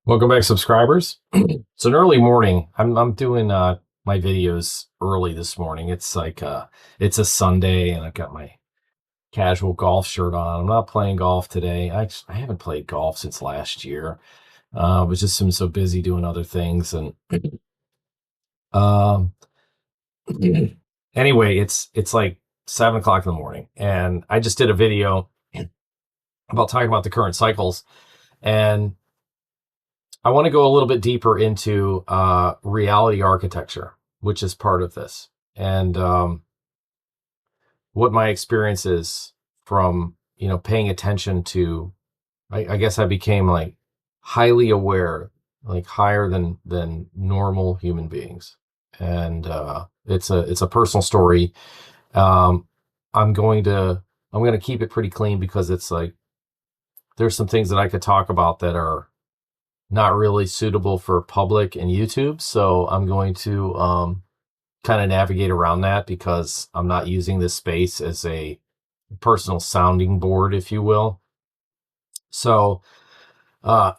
Welcome back, subscribers. It's an early morning. I'm doing my videos early this morning. It's a Sunday, and I've got my casual golf shirt on. I'm not playing golf today. I haven't played golf since last year. I was just been so busy doing other things, and um, anyway, it's like 7 o'clock in the morning, and I just did a video about talking about the current cycles, and I want to go a little bit deeper into reality architecture, which is part of this, and what my experience is from paying attention to. I guess I became like highly aware, like higher than normal human beings, and it's a personal story. Um, I'm going to I'm going to keep it pretty clean because it's like there's some things that I could talk about that are not really suitable for public and YouTube. So I'm going to kind of navigate around that because I'm not using this space as a personal sounding board, if you will. So uh,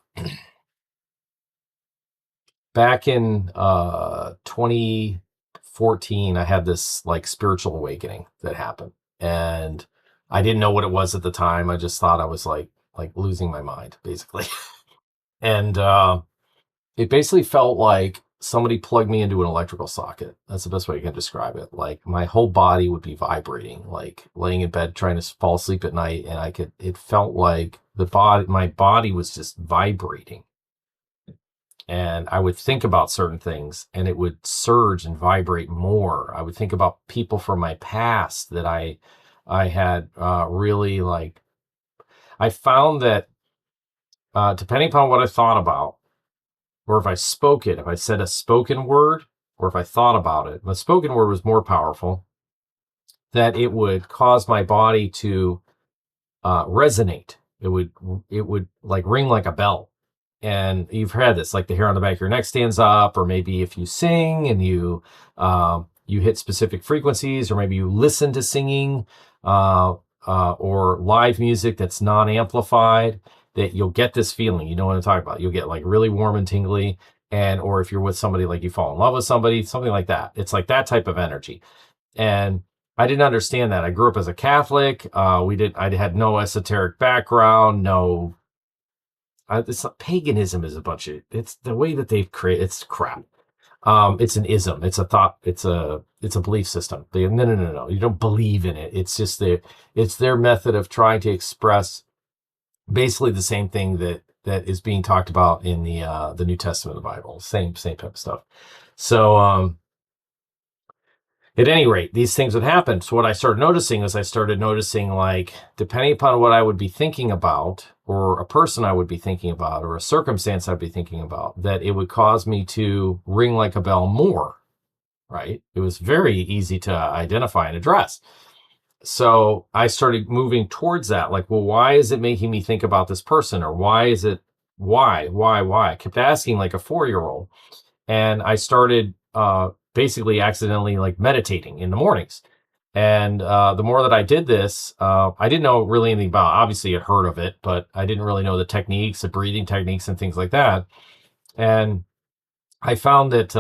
back in 2014, I had this like spiritual awakening that happened, and I didn't know what it was at the time. I just thought I was like losing my mind, basically. And it basically felt like somebody plugged me into an electrical socket. That's the best way I can describe it. Like my whole body would be vibrating, like laying in bed trying to fall asleep at night, and it felt like my body was just vibrating. And I would think about certain things and it would surge and vibrate more. I would think about people from my past that I had really like. I found that depending upon what I thought about, or if I spoke it, if I said a spoken word, or if I thought about it, the spoken word was more powerful, that it would cause my body to resonate. It would like ring like a bell. And you've had this, like the hair on the back of your neck stands up, or maybe if you sing and you hit specific frequencies, or maybe you listen to singing or live music that's non-amplified, that you'll get this feeling. You know what I'm talking about? You'll get like really warm and tingly, and or if you're with somebody, like you fall in love with somebody, something like that. It's like that type of energy. And I didn't understand that. I grew up as a Catholic. I had no esoteric background, no. It's paganism is a bunch of, it's the way that they've created, it's crap. It's an ism. It's a thought. It's a belief system. No. You don't believe in it. It's their method of trying to express basically the same thing that is being talked about in the New Testament of the Bible. Same type of stuff. So at any rate, these things would happen. So what I started noticing is like, depending upon what I would be thinking about, or a person I would be thinking about, or a circumstance I'd be thinking about, that it would cause me to ring like a bell more, right? It was very easy to identify and address. So I started moving towards that. Like, well, why is it making me think about this person? Or why? I kept asking like a 4-year-old. And I started basically accidentally like meditating in the mornings. And the more that I did this, I didn't know really anything about. Obviously, I'd heard of it, but I didn't really know the techniques, the breathing techniques, and things like that. And I found that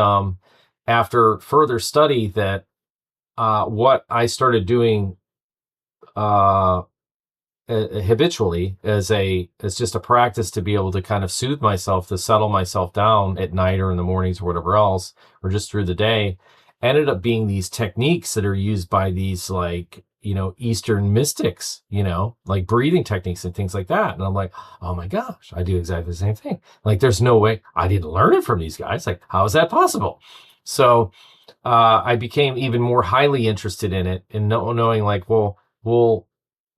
after further study, that what I started doing uh, habitually as just a practice to be able to kind of soothe myself, to settle myself down at night or in the mornings or whatever else, or just through the day, ended up being these techniques that are used by these like, Eastern mystics, like breathing techniques and things like that. And I'm like, oh my gosh, I do exactly the same thing. Like, there's no way I didn't learn it from these guys. Like, how is that possible? So I became even more highly interested in it, and knowing like, well,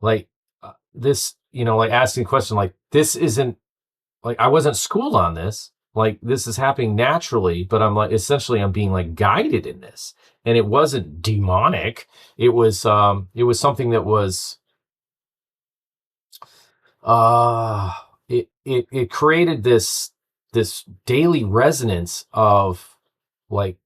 like this, like asking a question like, this isn't like, I wasn't schooled on this. Like, this is happening naturally, but I'm like, essentially I'm being like guided in this. And it wasn't demonic. It was something that was, uh, it created this daily resonance of like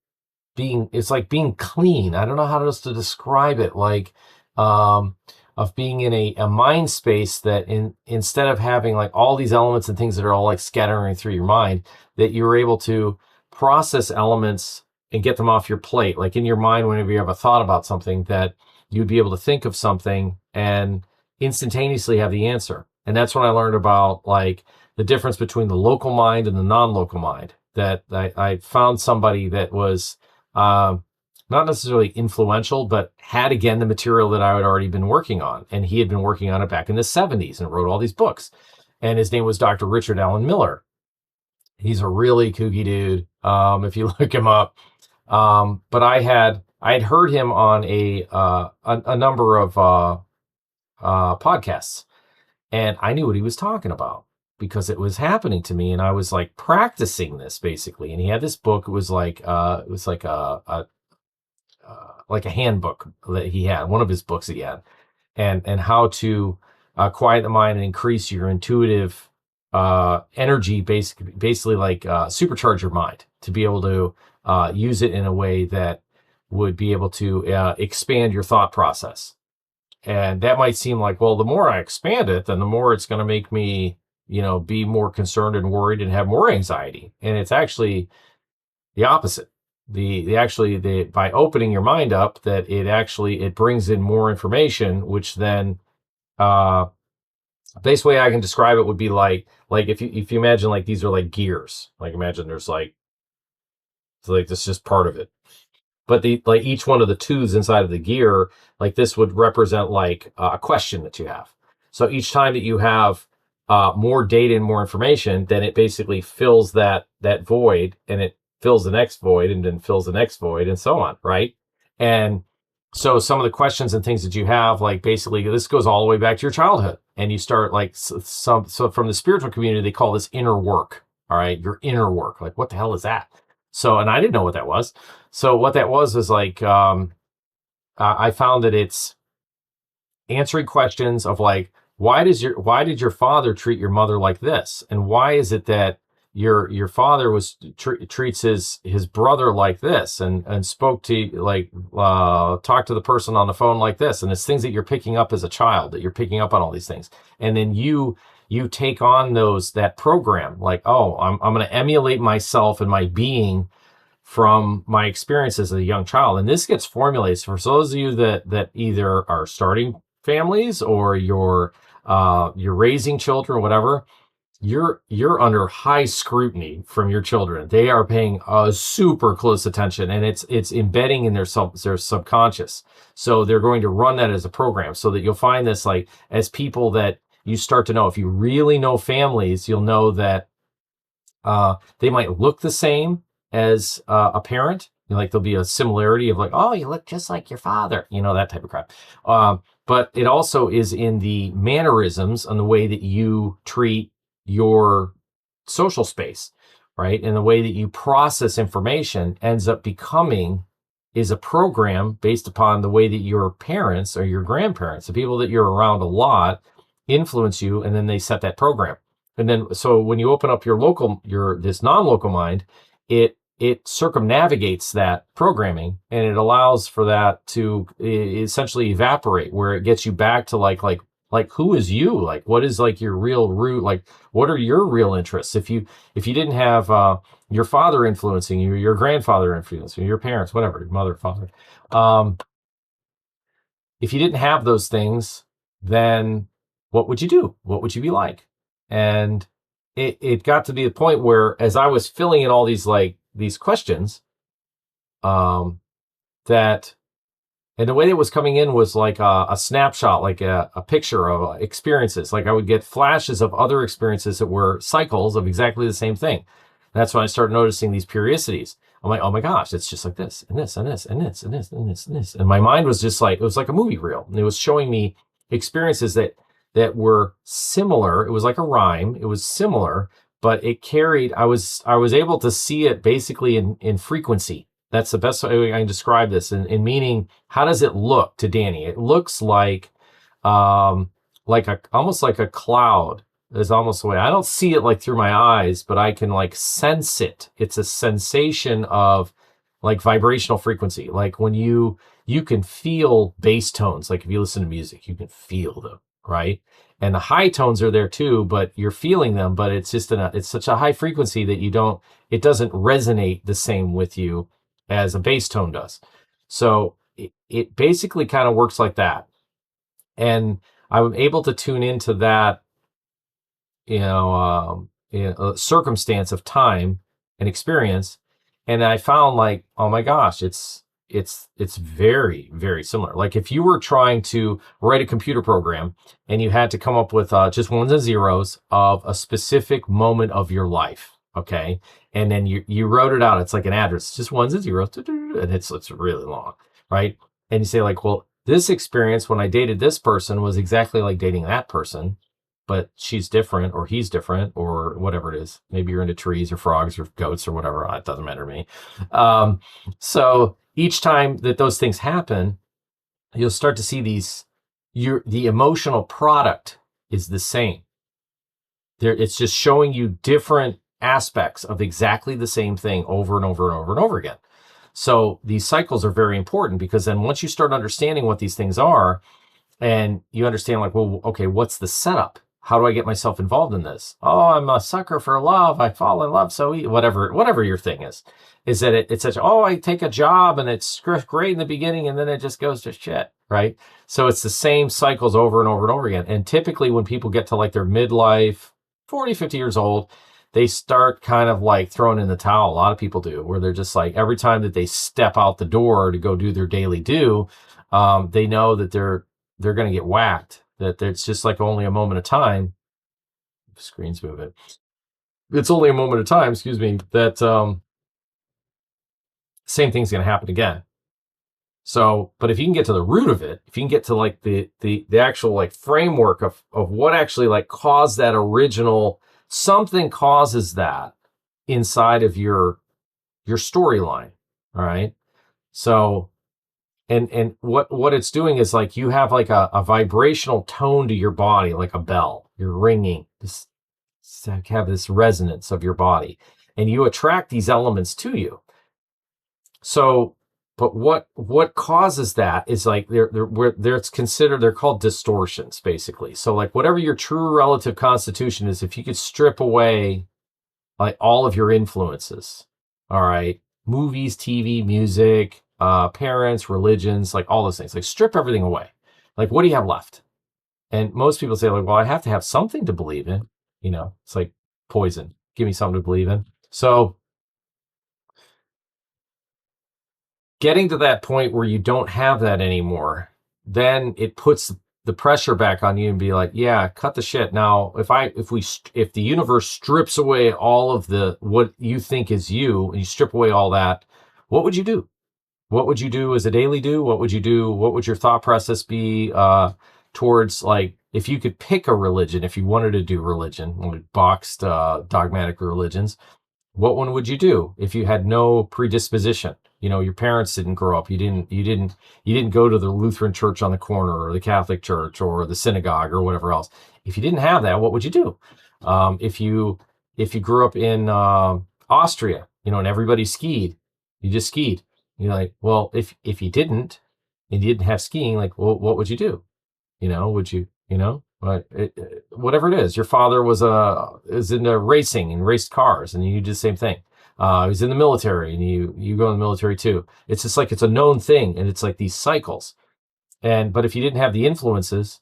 it's like being clean. I don't know how else to describe it. Like, um, of being in a mind space that instead of having like all these elements and things that are all like scattering through your mind, that you're able to process elements and get them off your plate. Like in your mind, whenever you have a thought about something, that you'd be able to think of something and instantaneously have the answer. And that's when I learned about like the difference between the local mind and the non-local mind. That I found somebody that was not necessarily influential, but had again the material that I had already been working on. And he had been working on it back in the 70s and wrote all these books. And his name was Dr. Richard Allen Miller. He's a really kooky dude, if you look him up. But I had heard him on a number of podcasts, and I knew what he was talking about because it was happening to me, and I was like practicing this basically. And he had this book. It was like a handbook that he had, one of his books that he had, and how to quiet the mind and increase your intuitive energy, basically like supercharge your mind to be able to use it in a way that would be able to expand your thought process. And that might seem like, well, the more I expand it, then the more it's going to make me, be more concerned and worried and have more anxiety. And it's actually the opposite. By opening your mind up, that it brings in more information, which then best way I can describe it would be like if you imagine like these are like gears. Like imagine there's like this is just part of it. But each one of the tools inside of the gear, like this would represent like a question that you have. So each time that you have more data and more information, then it basically fills that void, and it fills the next void, and then fills the next void, and so on, right? And so some of the questions and things that you have, like basically this goes all the way back to your childhood, and you start like so from the spiritual community, they call this inner work. All right, your inner work. Like what the hell is that? So, and I didn't know what that was. So what that was like, I found that it's answering questions of like, why did your father treat your mother like this? And why is it that your father treats his brother like this, and spoke to like, talk to the person on the phone like this? And it's things that you're picking up as a child, that you're picking up on all these things. And then you take on that program, like, oh, I'm going to emulate myself and my being from my experience as a young child. And this gets formulated for those of you that either are starting families or you're raising children or whatever. You're under high scrutiny from your children. They are paying super close attention, and it's embedding in their subconscious. So they're going to run that as a program, so that you'll find this like as people that you start to know. If you really know families, you'll know that they might look the same as a parent. Like there'll be a similarity of like, oh, you look just like your father, that type of crap. But it also is in the mannerisms and the way that you treat your social space, right? And the way that you process information ends up becoming is a program based upon the way that your parents or your grandparents, the people that you're around a lot, influence you, and then they set that program. And then, so when you open up this non-local mind, it circumnavigates that programming, and it allows for that to essentially evaporate, where it gets you back to like who is you? Like what is like your real root? Like what are your real interests? If you didn't have your father influencing you, your grandfather influencing you, your parents, whatever, your mother, father, if you didn't have those things, then what would you do? What would you be like? And it got to be the point where, as I was filling in all these questions, and the way it was coming in was like a snapshot, like a picture of experiences. Like I would get flashes of other experiences that were cycles of exactly the same thing. That's when I started noticing these periodicities. I'm like, oh my gosh, it's just like this and this and this and this and this and this and this. And my mind was just like, it was like a movie reel. And it was showing me experiences that were similar. It was like a rhyme. It was similar, but it carried, I was able to see it basically in frequency. That's the best way I can describe this. In meaning, how does it look to Danny? It looks like almost like a cloud is almost the way. I don't see it like through my eyes, but I can like sense it. It's a sensation of like vibrational frequency. Like when you you can feel bass tones. Like if you listen to music, you can feel them, right? And the high tones are there too, but you're feeling them, but it's just it's such a high frequency that it doesn't resonate the same with you as a bass tone does. So it basically kind of works like that. And I'm able to tune into that, circumstance of time and experience. And I found like, oh my gosh, it's very, very similar. Like if you were trying to write a computer program and you had to come up with just ones and zeros of a specific moment of your life, okay, and then you wrote it out. It's like an address, just ones and zeros, and it's really long, right? And you say like, well, this experience when I dated this person was exactly like dating that person, but she's different or he's different or whatever it is. Maybe you're into trees or frogs or goats or whatever. It doesn't matter to me. So each time that those things happen, you'll start to see the emotional product is the same. It's just showing you different aspects of exactly the same thing over and over and over and over again. So these cycles are very important because then once you start understanding what these things are and you understand like, well, okay, what's the setup? How do I get myself involved in this? Oh, I'm a sucker for love. I fall in love so whatever your thing is that it's such, oh, I take a job and it's great in the beginning and then it just goes to shit, right? So it's the same cycles over and over and over again. And typically when people get to like their midlife, 40, 50 years old, they start kind of like throwing in the towel. A lot of people do, where they're just like, every time that they step out the door to go do their daily they know that they're going to get whacked, that it's just like only a moment of time. Screen's moving. It's only a moment of time, excuse me, that same thing's going to happen again. So, but if you can get to the root of it, if you can get to like the actual like framework of what actually like caused that original, something causes that inside of your storyline. All right. So, and what it's doing is like you have like a vibrational tone to your body, like a bell. You're ringing. This have this resonance of your body, and you attract these elements to you. So, but what causes that is like it's considered, they're called distortions, basically. So like whatever your true relative constitution is, if you could strip away like all of your influences, all right, movies, TV, music, parents, religions, like all those things, like strip everything away. Like, what do you have left? And most people say like, well, I have to have something to believe in. It's like poison. Give me something to believe in. So getting to that point where you don't have that anymore, then it puts the pressure back on you and be like, yeah, cut the shit. Now, if the universe strips away all of what you think is you, and you strip away all that, what would you do? What would you do as a daily do? What would you do? What would your thought process be towards, like, if you could pick a religion, if you wanted to do religion, like boxed dogmatic religions, what one would you do if you had no predisposition? Your parents didn't grow up. You didn't go to the Lutheran church on the corner or the Catholic church or the synagogue or whatever else. If you didn't have that, what would you do? If you grew up in Austria, and everybody skied, you just skied. You're like, well, if you didn't and you didn't have skiing, like, well, what would you do? Would you, whatever it is, your father is into racing and raced cars, and you do the same thing. He was in the military, and you go in the military too. It's just like, it's a known thing, and it's like these cycles. But if you didn't have the influences,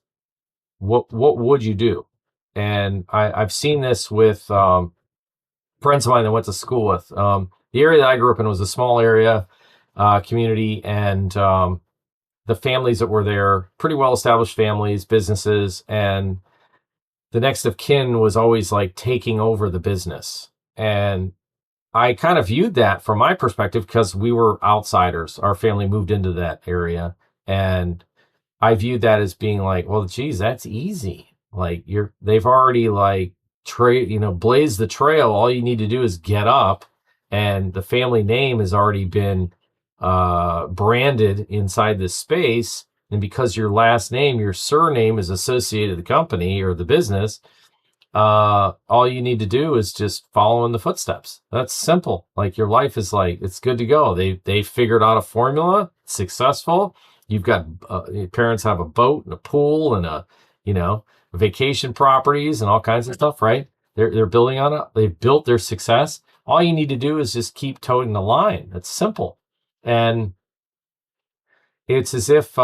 what would you do? And I've seen this with friends of mine that went to school with. The area that I grew up in was a small area, community, and the families that were there, pretty well-established families, businesses, and the next of kin was always like taking over the business. And I kind of viewed that from my perspective because we were outsiders. Our family moved into that area, and I viewed that as being like, well, geez, that's easy. Like they've already like blazed the trail. All you need to do is get up, and the family name has already been branded inside this space. And because your last name, your surname is associated with the company or the business, all you need to do is just follow in the footsteps. That's simple. Like your life is like, it's good to go. They figured out a formula, successful. You've got your parents have a boat and a pool and vacation properties and all kinds of stuff, right? They're building on it. They've built their success. All you need to do is just keep toting the line. It's simple. And it's as if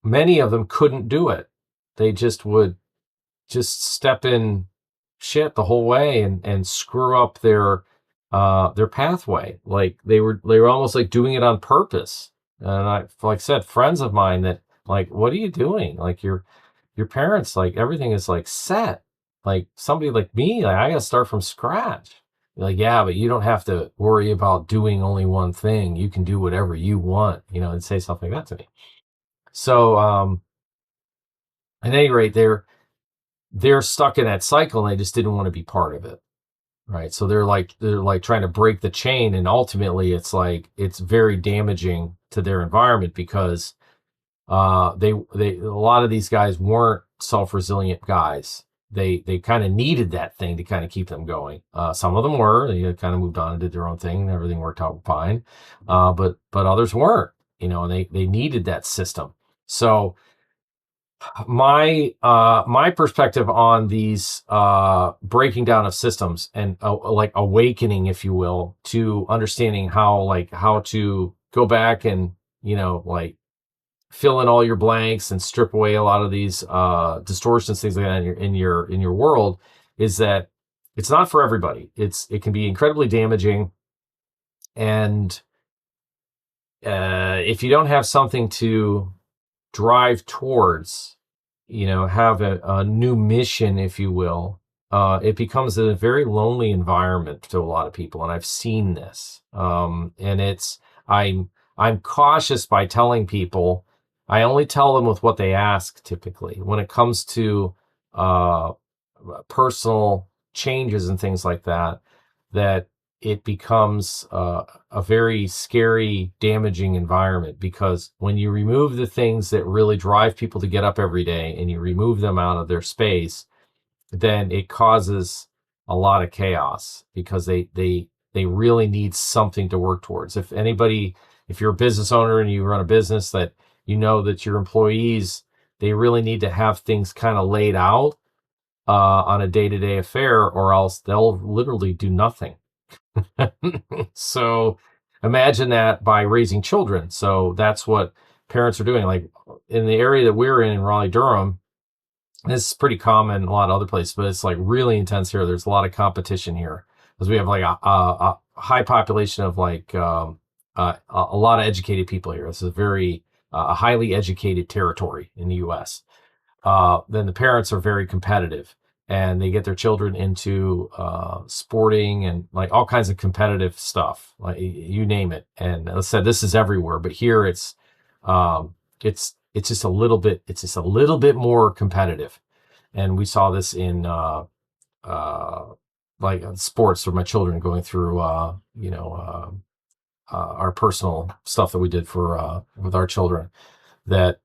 many of them couldn't do it. They just would just step in shit the whole way and screw up their pathway. Like they were almost like doing it on purpose. And I, like I said, friends of mine that like, what are you doing? Like your parents, like everything is like set. Like somebody like me, like I gotta start from scratch. Like, yeah, but you don't have to worry about doing only one thing. You can do whatever you want, and say something like that to me. So at any rate, they're stuck in that cycle and they just didn't want to be part of it. Right. So they're like trying to break the chain. And ultimately it's very damaging to their environment because they a lot of these guys weren't self-resilient guys. They kind of needed that thing to kind of keep them going. Some of them were, they kind of moved on and did their own thing and everything worked out fine. But others weren't, and they needed that system. So my perspective on these breaking down of systems and like awakening, if you will, to understanding how to go back and like fill in all your blanks and strip away a lot of these distortions, things like that in your world, is that it's not for everybody. It can be incredibly damaging, and if you don't have something to drive towards, have a new mission, if you will, it becomes a very lonely environment to a lot of people. And I've seen this. And I'm cautious by telling people. I only tell them with what they ask typically when it comes to personal changes and things like that it becomes a very scary, damaging environment, because when you remove the things that really drive people to get up every day and you remove them out of their space, then it causes a lot of chaos, because they really need something to work towards. If you're a business owner and you run a business, that that your employees, they really need to have things kind of laid out on a day-to-day affair, or else they'll literally do nothing. So imagine that by raising children. So that's what parents are doing. Like in the area that we're in Raleigh, Durham, this is pretty common in a lot of other places, but it's like really intense here. There's a lot of competition here because we have like a high population of like a lot of educated people here. This is very a highly educated territory in the U.S. Then the parents are very competitive, and they get their children into sporting and like all kinds of competitive stuff, like you name it. And as I said, this is everywhere, but here it's just a little bit more competitive. And we saw this in like sports, or my children going through our personal stuff that we did for with our children, that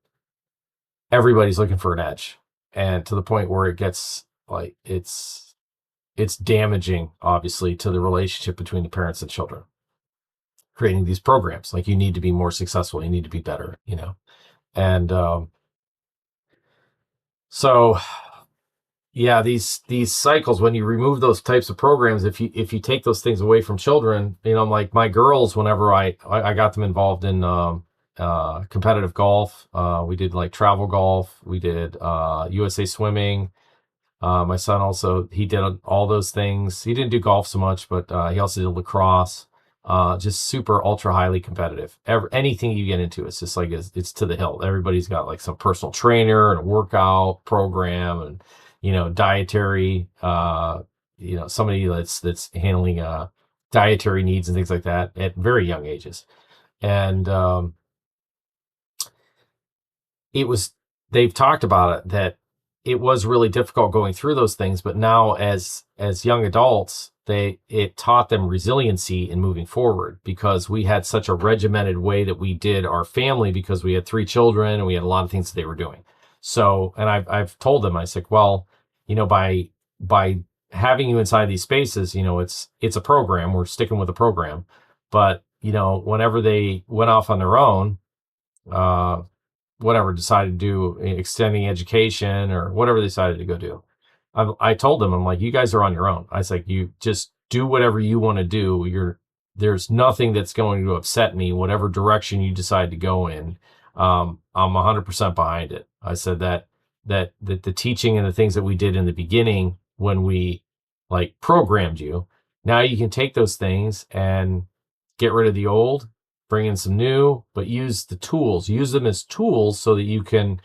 everybody's looking for an edge, and to the point where it gets like it's damaging, obviously, to the relationship between the parents and children. Creating these programs like, you need to be more successful, you need to be better, and so yeah, these cycles, when you remove those types of programs, if you take those things away from children, like my girls, whenever I got them involved in competitive golf, we did like travel golf, we did USA swimming. My son also, he did all those things. He didn't do golf so much, but he also did lacrosse. Just super ultra highly competitive. Anything you get into, it's just like it's to the hilt. Everybody's got like some personal trainer and a workout program, and dietary, somebody that's handling dietary needs and things like that at very young ages. And they've talked about it, that it was really difficult going through those things, but now as young adults, it taught them resiliency in moving forward, because we had such a regimented way that we did our family, because we had 3 children and we had a lot of things that they were doing. So, and I've told them, I said, well, by having you inside these spaces, it's a program. We're sticking with a program, but whenever they went off on their own, uh, whatever, decided to do extending education or whatever they decided to go do, I told them, I'm like, you guys are on your own. I was like, you just do whatever you want to do. There's nothing that's going to upset me, whatever direction you decide to go in. I'm 100% behind it. I said that the teaching and the things that we did in the beginning when we like programmed you, now you can take those things and get rid of the old, bring in some new, but use them as tools so that you can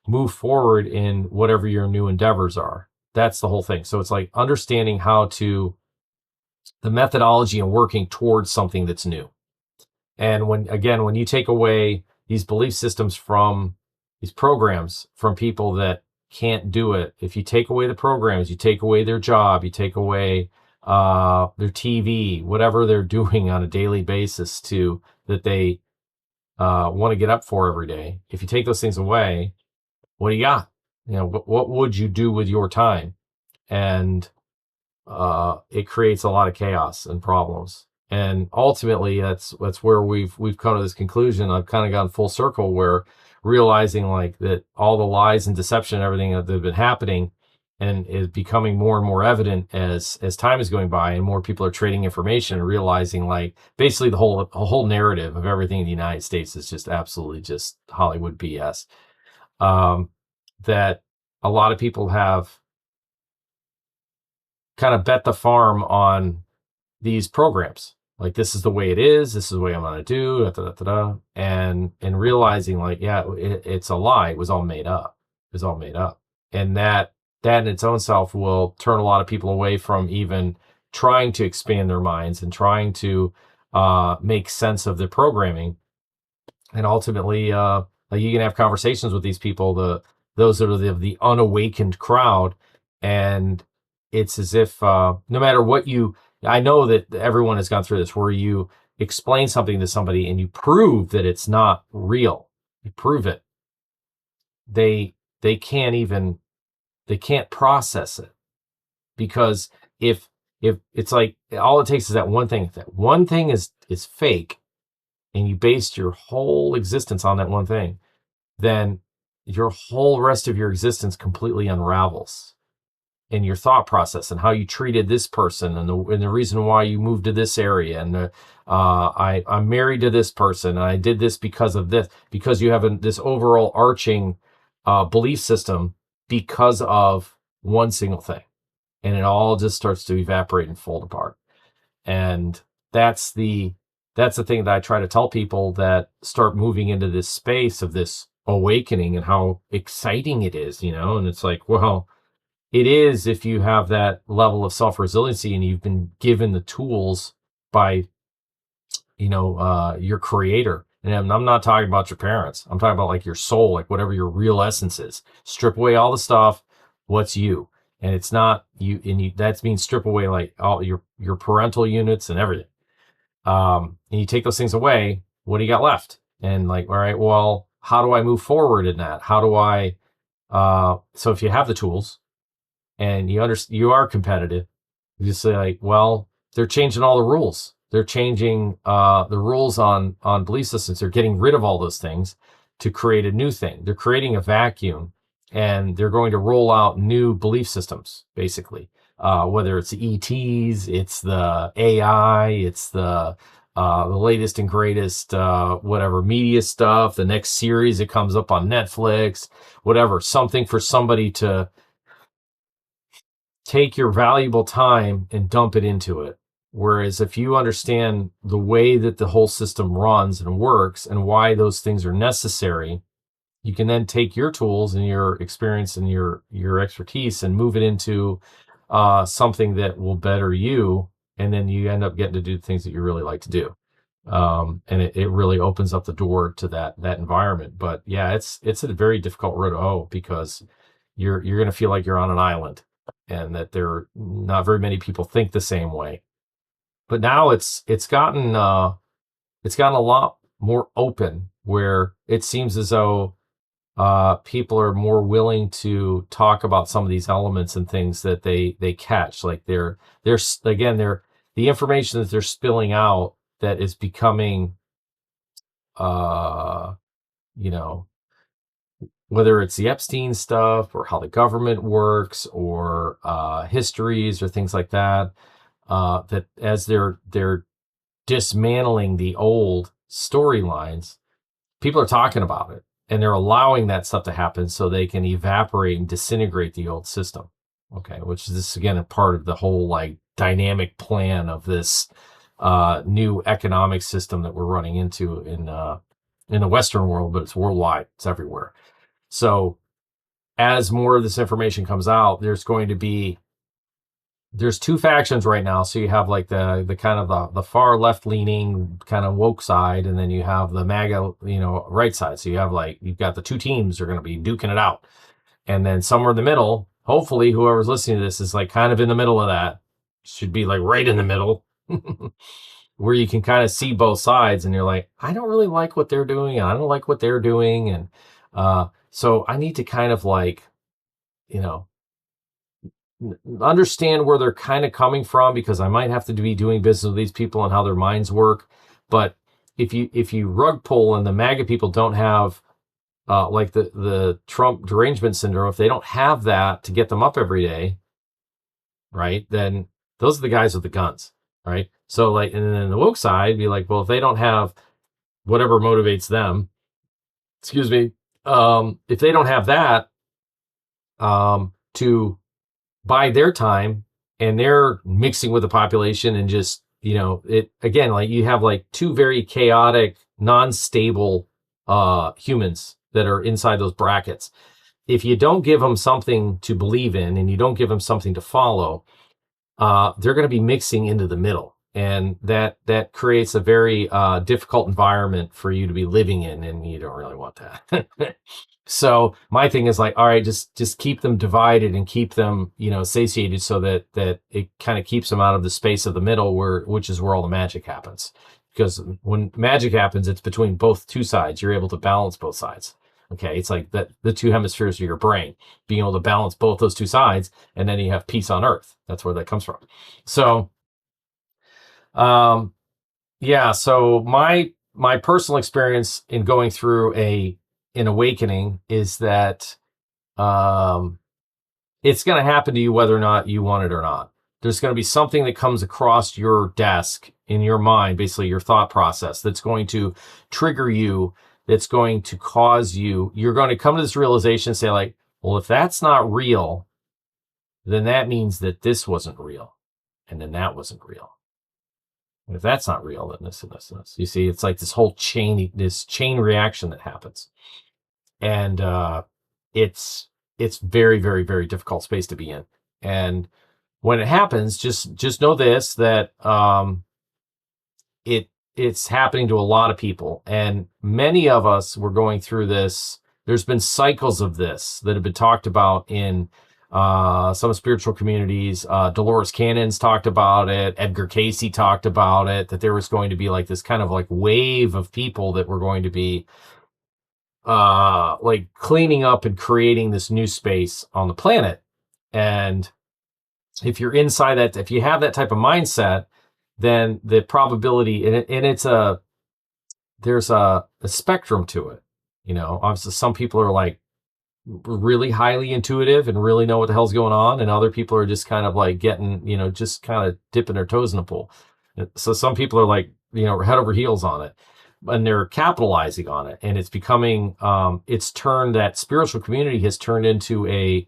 move forward in whatever your new endeavors are. That's the whole thing. So it's like understanding the methodology and working towards something that's new. And when you take away these belief systems from these programs from people that can't do it, if you take away the programs, you take away their job, you take away their TV, whatever they're doing on a daily basis that they want to get up for every day. If you take those things away, what do you got? What would you do with your time? And it creates a lot of chaos and problems. And ultimately, that's where we've come to this conclusion. I've kind of gone full circle where realizing like that all the lies and deception and everything that have been happening and is becoming more and more evident as time is going by and more people are trading information and realizing like basically the whole narrative of everything in the United States is just absolutely just Hollywood BS. That a lot of people have kind of bet the farm on these programs. Like, this is the way it is. This is the way I'm going to do, and realizing like, yeah, it's a lie. It was all made up. It was all made up. And that in its own self will turn a lot of people away from even trying to expand their minds and trying to make sense of their programming. And ultimately, like you can have conversations with these people, those that are the unawakened crowd, and it's as if no matter what I know that everyone has gone through this, where you explain something to somebody and you prove that it's not real. You prove it. They can't process it, because if it's like all it takes is that one thing. If that one thing is fake, and you based your whole existence on that one thing, then your whole rest of your existence completely unravels. In your thought process and how you treated this person and the reason why you moved to this area. And I'm married to this person and I did this because of this, because you have this overall arching belief system because of one single thing. And it all just starts to evaporate and fold apart. And that's the thing that I try to tell people that start moving into this space of this awakening and how exciting it is, and it's like, well, it is if you have that level of self-resiliency and you've been given the tools by, your creator. And I'm not talking about your parents. I'm talking about like your soul, like whatever your real essence is. Strip away all the stuff. What's you? And it's not you. And that means strip away like all your parental units and everything. And you take those things away. What do you got left? And like, all right, well, how do I move forward in that? How do I? So if you have the tools, and you are competitive, you just say like, well, they're changing all the rules. They're changing the rules on belief systems. They're getting rid of all those things to create a new thing. They're creating a vacuum, and they're going to roll out new belief systems, basically. Whether it's the ETs, it's the AI, it's the latest and greatest whatever media stuff, the next series that comes up on Netflix, whatever, something for somebody to take your valuable time and dump it into it. Whereas if you understand the way that the whole system runs and works and why those things are necessary, you can then take your tools and your experience and your expertise and move it into something that will better you. And then you end up getting to do things that you really like to do. And it really opens up the door to that environment. But yeah, it's a very difficult road to hoe, because you're going to feel like you're on an island, and that there are not very many people think the same way. But now it's gotten a lot more open, where it seems as though people are more willing to talk about some of these elements and things that they catch. Like they're again, the information that they're spilling out that is becoming, uh, you know, whether it's the Epstein stuff or how the government works or histories or things like that, that as they're dismantling the old storylines, people are talking about it and they're allowing that stuff to happen so they can evaporate and disintegrate the old system. Okay, which is this again a part of the whole like dynamic plan of this new economic system that we're running into in the Western world, but it's worldwide. It's everywhere. So as more of this information comes out, there's two factions right now. So you have like the kind of the far left leaning kind of woke side, and then you have the MAGA, right side. So you've got the two teams are going to be duking it out. And then somewhere in the middle, hopefully whoever's listening to this is like kind of in the middle of that, should be like right in the middle, where you can kind of see both sides and you're like, I don't really like what they're doing. And I don't like what they're doing. And so I need to kind of like, understand where they're kind of coming from, because I might have to be doing business with these people and how their minds work. But if you rug pull and the MAGA people don't have like the Trump derangement syndrome, if they don't have that to get them up every day, right, then those are the guys with the guns, right? So like, and then the woke side be like, well, if they don't have whatever motivates them, excuse me, if they don't have that to buy their time, and they're mixing with the population and just, it again, like you have like two very chaotic, non-stable humans that are inside those brackets. If you don't give them something to believe in and you don't give them something to follow, they're going to be mixing into the middle. And that creates a very difficult environment for you to be living in, and you don't really want that. So my thing is like, all right, just keep them divided and keep them, satiated, so that it kind of keeps them out of the space of the middle, which is where all the magic happens. Because when magic happens, it's between two sides. You're able to balance both sides. Okay, it's like the two hemispheres of your brain, being able to balance both those two sides, and then you have peace on earth. That's where that comes from. So, yeah. So my personal experience in going through an awakening is that it's going to happen to you whether or not you want it or not. There's going to be something that comes across your desk in your mind, basically your thought process, that's going to trigger you, that's going to cause you're going to come to this realization and say like, well, if that's not real, then that means that this wasn't real, and then that wasn't real. And if that's not real, then this and this and this. You see, it's like this whole chain reaction that happens. And it's very, very, very difficult space to be in. And when it happens, just know this, that it's happening to a lot of people, and many of us were going through this. There's been cycles of this that have been talked about in some spiritual communities. Dolores Cannon's talked about it. Edgar Casey talked about it, that there was going to be like this kind of like wave of people that were going to be like cleaning up and creating this new space on the planet. And if you're inside that, if you have that type of mindset, then the probability, and there's a spectrum to it. Obviously some people are like really highly intuitive and really know what the hell's going on, and other people are just kind of like getting, just kind of dipping their toes in the pool. So some people are like, head over heels on it, and they're capitalizing on it, and it's becoming that spiritual community has turned into an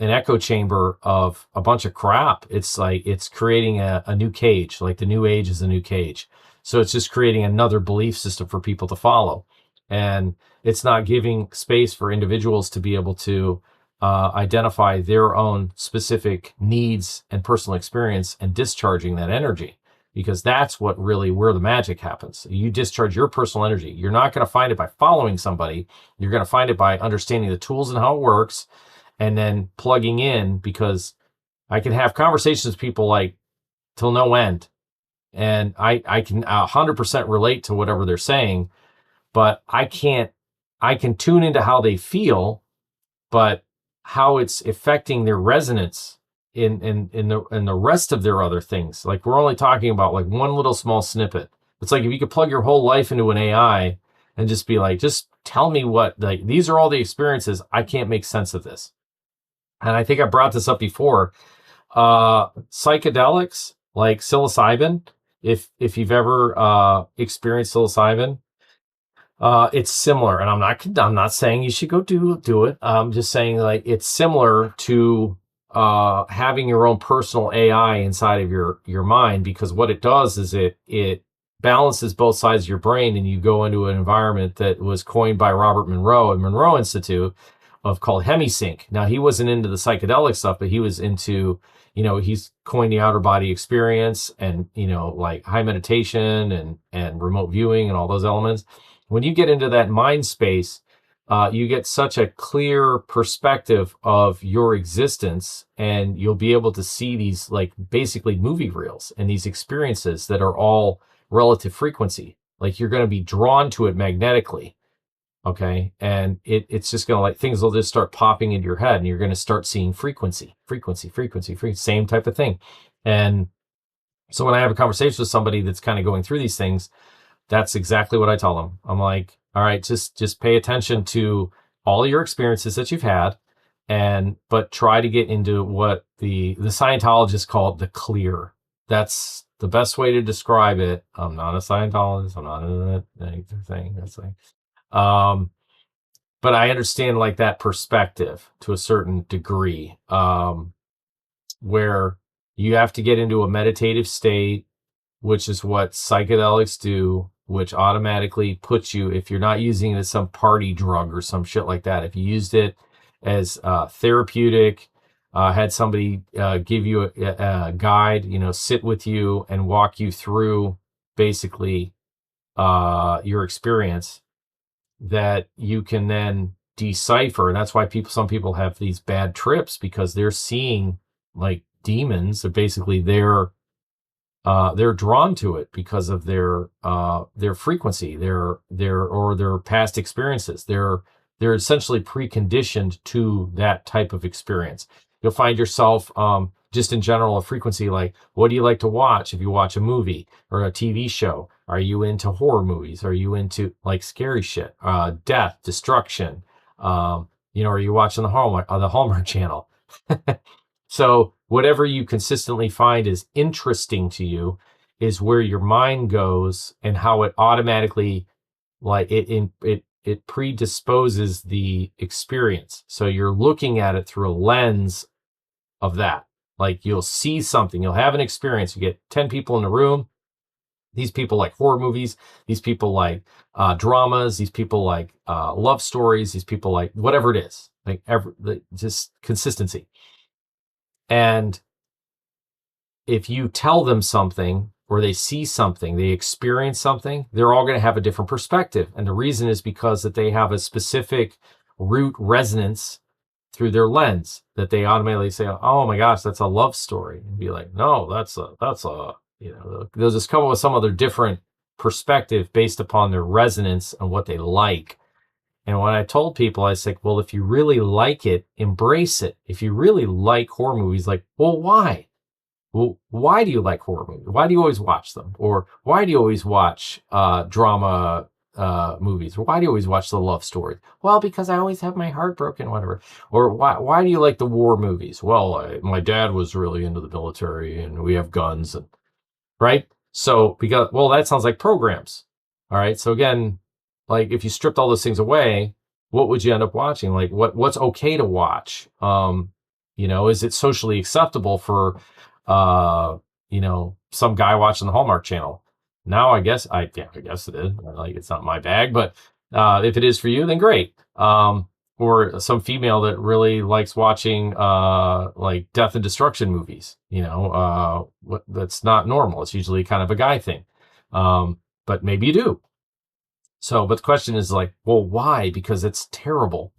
echo chamber of a bunch of crap. It's like it's creating a new cage, like the new age is a new cage. So it's just creating another belief system for people to follow, and it's not giving space for individuals to be able to identify their own specific needs and personal experience and discharging that energy. Because that's where the magic happens. You discharge your personal energy. You're not going to find it by following somebody. You're going to find it by understanding the tools and how it works, and then plugging in. Because I can have conversations with people like till no end, and I can 100% relate to whatever they're saying, but I can't I can tune into how they feel, but how it's affecting their resonance in the rest of their other things. Like, we're only talking about like one little small snippet. It's like if you could plug your whole life into an AI and just be like, just tell me what, like, these are all the experiences. I can't make sense of this. And I think I brought this up before. Psychedelics like psilocybin, if you've ever experienced psilocybin, it's similar, and I'm not saying you should go do it. I'm just saying, like, it's similar to having your own personal AI inside of your mind, because what it does is it balances both sides of your brain, and you go into an environment that was coined by Robert Monroe at Monroe Institute called hemisync. Now, he wasn't into the psychedelic stuff, but he was into, he's coined the outer body experience, and like high meditation and remote viewing and all those elements. When you get into that mind space, you get such a clear perspective of your existence, and you'll be able to see these, like, basically movie reels and these experiences that are all relative frequency. Like, you're going to be drawn to it magnetically. Okay. And it's just going to, like, things will just start popping into your head, and you're going to start seeing frequency, same type of thing. And so when I have a conversation with somebody that's kind of going through these things, that's exactly what I tell them. I'm like, all right, just pay attention to all your experiences that you've had, but try to get into what the Scientologists call the clear. That's the best way to describe it. I'm not a Scientologist. I'm not in that thing. That's like, but I understand, like, that perspective to a certain degree, where you have to get into a meditative state, which is what psychedelics do, which automatically puts you, if you're not using it as some party drug or some shit like that, if you used it as therapeutic, had somebody give you a guide, sit with you and walk you through basically your experience, that you can then decipher. And that's why some people have these bad trips, because they're seeing, like, demons. They're basically they're drawn to it because of their frequency, their past experiences. They're essentially preconditioned to that type of experience. You'll find yourself, just in general, a frequency, like, what do you like to watch if you watch a movie or a TV show? Are you into horror movies? Are you into, like, scary shit, death, destruction? Are you watching the Hallmark Channel? So whatever you consistently find is interesting to you is where your mind goes, and how it automatically, like, it predisposes the experience. So you're looking at it through a lens of that. Like, you'll see something, you'll have an experience. You get 10 people in the room. These people like horror movies. These people like dramas. These people like love stories. These people like whatever it is. Like, just consistency. And if you tell them something, or they see something, they experience something, they're all going to have a different perspective. And the reason is because that they have a specific root resonance through their lens, that they automatically say, oh my gosh, that's a love story. And be like, no, that's a, they'll just come up with some other different perspective based upon their resonance and what they like. And when I told people, I said, well, if you really like it, embrace it. If you really like horror movies, like, well, why? Well, why do you like horror movies? Why do you always watch them? Or why do you always watch drama movies? Or why do you always watch the love stories? Well, because I always have my heart broken, whatever. Or why do you like the war movies? Well, my dad was really into the military, and we have guns, and right? So that sounds like programs. All right. So again, like, if you stripped all those things away, what would you end up watching? Like, what's okay to watch? Is it socially acceptable for some guy watching the Hallmark Channel? Now, I guess it is. Like, it's not my bag, but if it is for you, then great. Or some female that really likes watching like death and destruction movies. That's not normal. It's usually kind of a guy thing. But maybe you do. So, but the question is, like, well, why? Because it's terrible.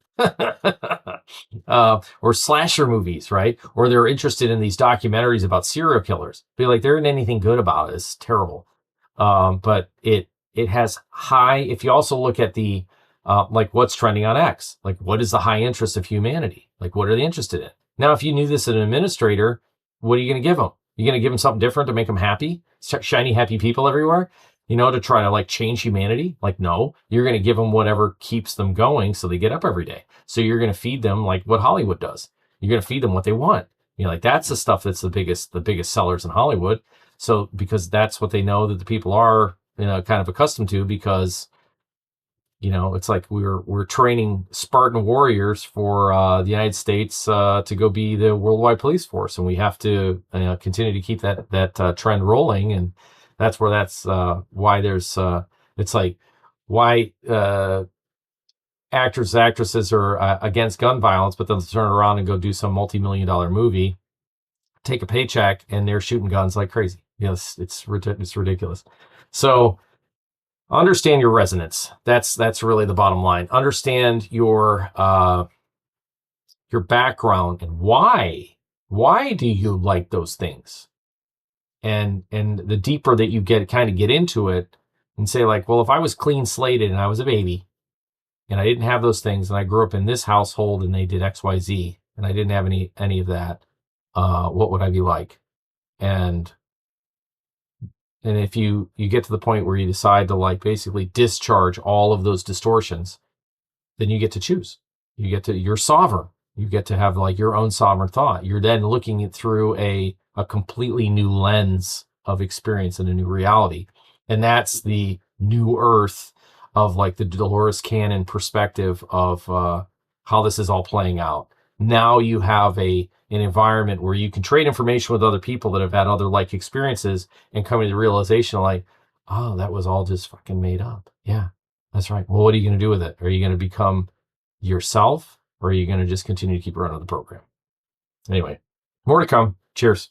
Or slasher movies, right? Or they're interested in these documentaries about serial killers. Be like, there isn't anything good about it. It's terrible. But it has high. If you also look at the like what's trending on X? Like what is the high interest of humanity? Like what are they interested in? Now, if you knew this as an administrator, what are you going to give them? You're going to give them something different to make them happy? Shiny, happy people everywhere? To try to like change humanity? Like, no, you're going to give them whatever keeps them going so they get up every day. So you're going to feed them like what Hollywood does. You're going to feed them what they want. Like that's the stuff that's the biggest sellers in Hollywood. So because that's what they know that the people are, kind of accustomed to, because it's like we're training Spartan warriors for the United States to go be the worldwide police force, and we have to continue to keep that trend rolling. And that's why there's it's like why actors and actresses are against gun violence, but then turn around and go do some multi-million-dollar movie, take a paycheck, and they're shooting guns like crazy. It's ridiculous. So understand your resonance. That's really the bottom line. Understand your background and why. Why do you like those things? And the deeper that you get into it, and say like, well, if I was clean slated and I was a baby and I didn't have those things, and I grew up in this household and they did XYZ and I didn't have any of that, what would I be like? And if you get to the point where you decide to like basically discharge all of those distortions, then you get to choose. You're sovereign. You get to have like your own sovereign thought. You're then looking it through a completely new lens of experience and a new reality. And that's the new earth of like the Dolores Cannon perspective of how this is all playing out. Now you have an environment where you can trade information with other people that have had other like experiences and come to the realization like, oh, that was all just fucking made up. Yeah, that's right. Well, what are you going to do with it? Are you going to become yourself, or are you going to just continue to keep running the program? Anyway, more to come. Cheers.